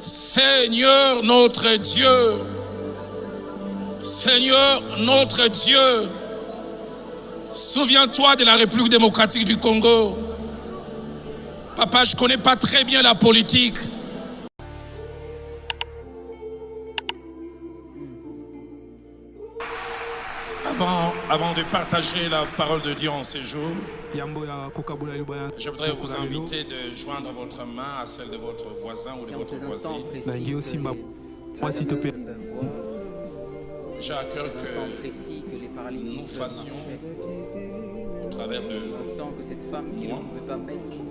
Seigneur notre Dieu, Seigneur notre Dieu, souviens-toi de la République démocratique du Congo. Papa, je ne connais pas très bien la politique. Avant de partager la parole de Dieu en ces jours, je voudrais vous inviter de joindre votre main à celle de votre voisin ou de votre voisine. J'ai à cœur que nous fassions, au travers de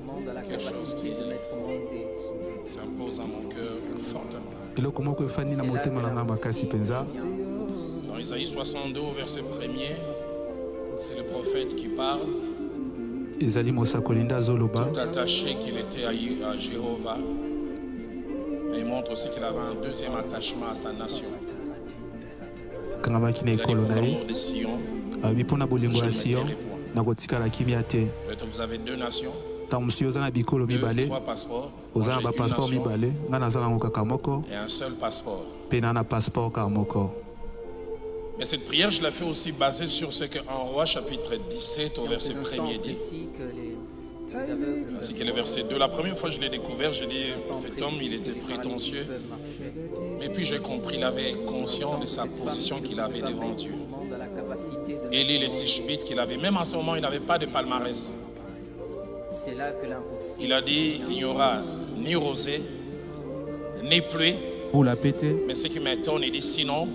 moi, quelque chose qui s'impose à mon cœur fortement. Dans Isaïe 62, verset 1er, c'est le prophète qui parle. Tout attaché qu'il était à Jéhovah. Mais il montre aussi qu'il avait un deuxième attachement à sa nation. Il a dit pour l'amour de Sion, je ne mettrai point. Peut-être vous avez deux nations, deux, trois passeports. Moi, j'ai une nation et un seul passeport. Mais cette prière, je la fais aussi basée sur ce que en Roi chapitre 17 au verset 1er dit. Ainsi que le verset 2. La première fois que je l'ai découvert, j'ai dit, cet homme, il était prétentieux. Mais puis j'ai compris, il avait conscience de sa position qu'il avait devant Dieu. Élie le Tishbite qu'il avait. Même en ce moment, il n'avait pas de palmarès. Il a dit, il n'y aura ni rosée, ni pluie. Mais ce qui m'étonne, il dit, sinon,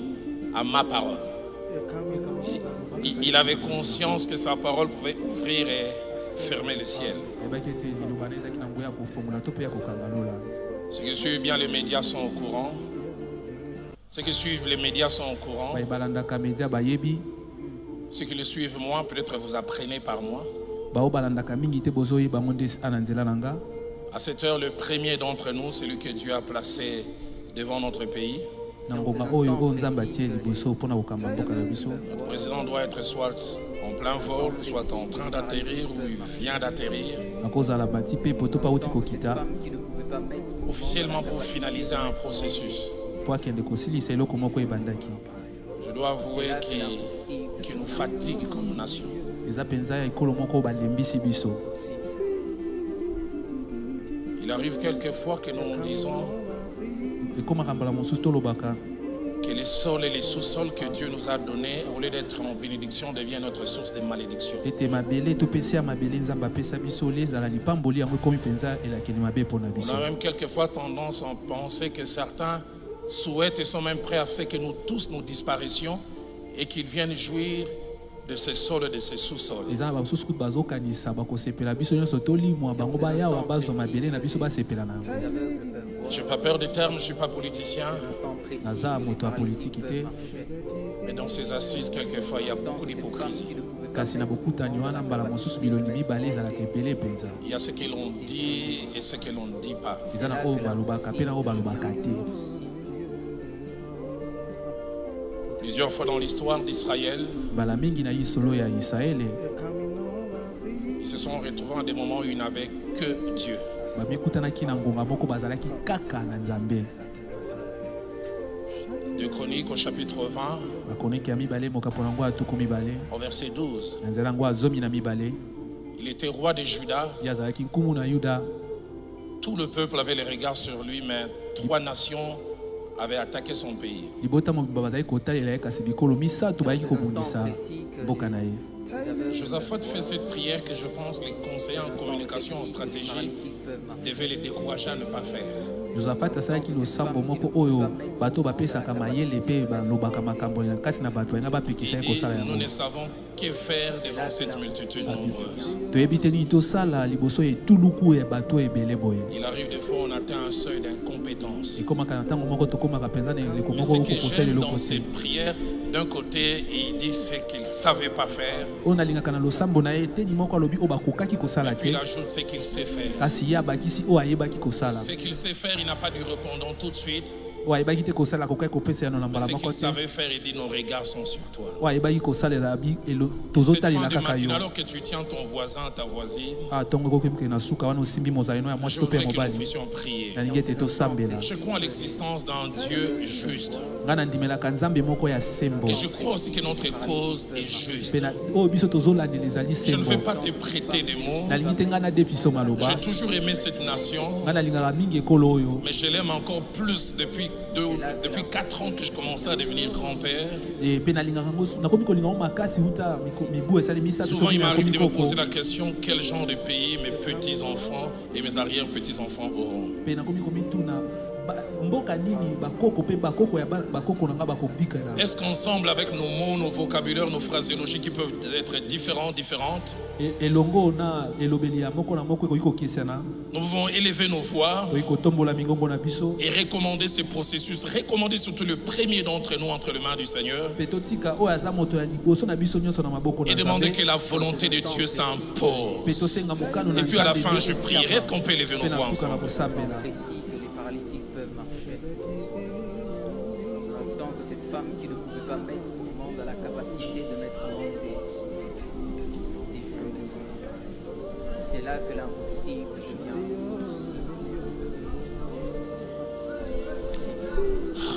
à ma parole. Il avait conscience que sa parole pouvait ouvrir et fermer le ciel. Ceux qui suivent bien les médias sont au courant. Ceux qui suivent les médias sont au courant. Ceux qui le suivent moi, peut-être vous apprenez par moi. À cette heure, le premier d'entre nous, c'est celui que Dieu a placé devant notre pays. Notre président doit être soit en plein vol, soit en train d'atterrir ou il vient d'atterrir. Officiellement pour finaliser un processus. Je dois avouer qu'il nous fatigue comme nation. Il arrive quelquefois que nous nous disons que les sols et les sous-sols que Dieu nous a donnés, au lieu d'être en bénédiction, deviennent notre source de malédiction. On a même quelquefois tendance à penser que certains souhaitent et sont même prêts à faire que nous tous nous disparaissions et qu'ils viennent jouir de ces sols et de ces sous-sols. Je n'ai pas peur des termes, je ne suis pas politicien. Mais dans ces assises, quelquefois, il y a beaucoup d'hypocrisie. Il y a ce que l'on dit et ce que l'on ne dit pas. Plusieurs fois dans l'histoire d'Israël, ils se sont retrouvés à des moments où ils n'avaient que Dieu. 2 Chroniques au chapitre 20, au verset 12. Il était roi de Juda. Tout le peuple avait les regards sur lui, mais 3 nations avaient attaqué son pays. Josaphat fait cette prière que je pense les conseillers en communication, en stratégie devaient les décourager à ne pas faire. Et nous ne savons que faire devant cette multitude nombreuse. Il arrive des fois on atteint un seuil d'incompétence. Mais ce que j'aime dans ces prières, d'un côté, il dit ce qu'il ne savait pas faire. Et puis il ajoute ce qu'il sait faire. Ce qu'il sait faire, il n'a pas dû répondre tout de suite. Mais ce qu'il savait faire, il dit nos regards sont sur toi. Et cette fin de matinée, alors que tu tiens ton voisin, ta voisine, je voudrais que nous puissions prier. Je crois à l'existence d'un Dieu juste. Et je crois aussi que notre cause est juste. Je ne veux pas te prêter des mots. J'ai toujours aimé cette nation, mais je l'aime encore plus depuis 4 ans que je commençais à devenir grand-père. Souvent il m'arrive de me poser la question, quel genre de pays mes petits-enfants et mes arrière-petits-enfants auront. Est-ce qu'ensemble avec nos mots, nos vocabulaires, nos phraséologies qui peuvent être différentes, nous pouvons élever nos voix et recommander ce processus, recommander surtout le premier d'entre nous entre les mains du Seigneur et demander que la volonté de Dieu s'impose. Et puis à la fin je prierai. Est-ce qu'on peut élever nos voix ensemble?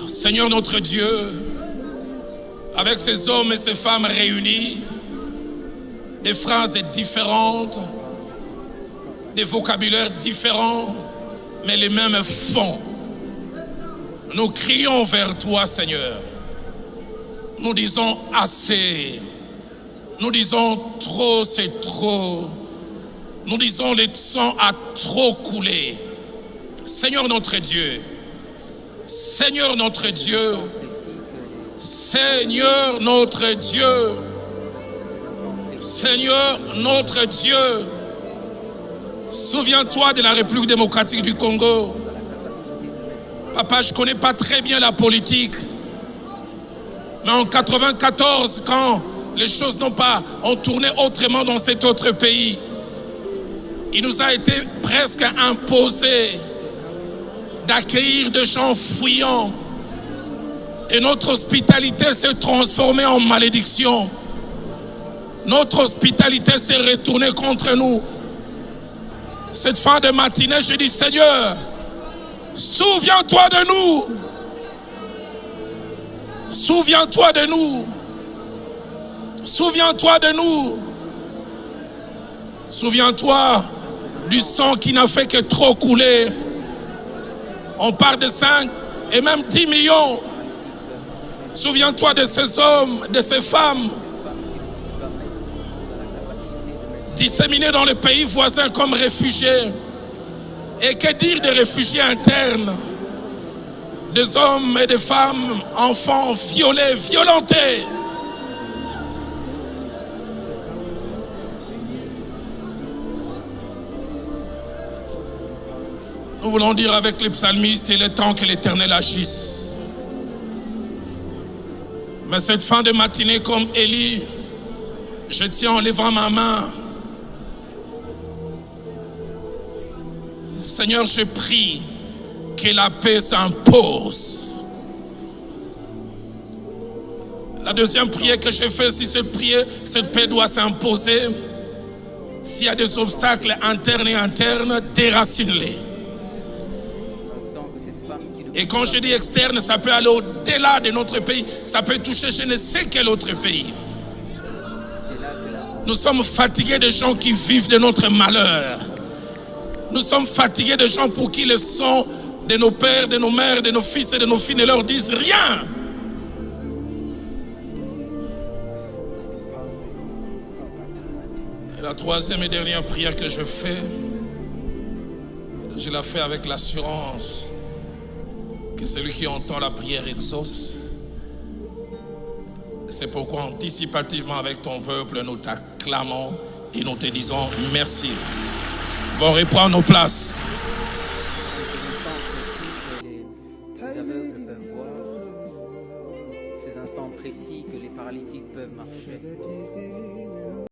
Seigneur notre Dieu, avec ces hommes et ces femmes réunis, des phrases différentes, des vocabulaires différents, mais les mêmes fonds. Nous crions vers toi, Seigneur. Nous disons assez. Nous disons trop, c'est trop. Nous disons le sang a trop coulé. Seigneur notre Dieu, Seigneur notre Dieu, Seigneur notre Dieu, Seigneur notre Dieu, souviens-toi de la République démocratique du Congo. Papa, je ne connais pas très bien la politique, mais en 1994, quand les choses ont tourné autrement dans cet autre pays, il nous a été presque imposé d'accueillir des gens fuyants. Et notre hospitalité s'est transformée en malédiction. Notre hospitalité s'est retournée contre nous. Cette fin de matinée, je dis, Seigneur, souviens-toi de nous. Souviens-toi de nous. Souviens-toi de nous. Souviens-toi du sang qui n'a fait que trop couler. On parle de 5 et même 10 millions. Souviens-toi de ces hommes, de ces femmes disséminés dans les pays voisins comme réfugiés. Et que dire des réfugiés internes? Des hommes et des femmes, enfants violés, violentés. Nous voulons dire avec les psalmistes, il est temps que l'Éternel agisse. Mais cette fin de matinée, comme Élie, je tiens en levant ma main. Seigneur, je prie que la paix s'impose. La deuxième prière que je fais, si cette paix doit s'imposer, s'il y a des obstacles internes et internes, déracine-les. Et quand je dis externe, ça peut aller au-delà de notre pays. Ça peut toucher je ne sais quel autre pays. Nous sommes fatigués de gens qui vivent de notre malheur. Nous sommes fatigués de gens pour qui le sang de nos pères, de nos mères, de nos fils et de nos filles ne leur disent rien. Et la troisième et dernière prière que je fais, je la fais avec l'assurance que celui qui entend la prière exauce. C'est pourquoi anticipativement avec ton peuple, nous t'acclamons et nous te disons merci. Bon, reprendre nos places. Les aveugles peuvent voir, ces instants précis que les paralytiques peuvent marcher.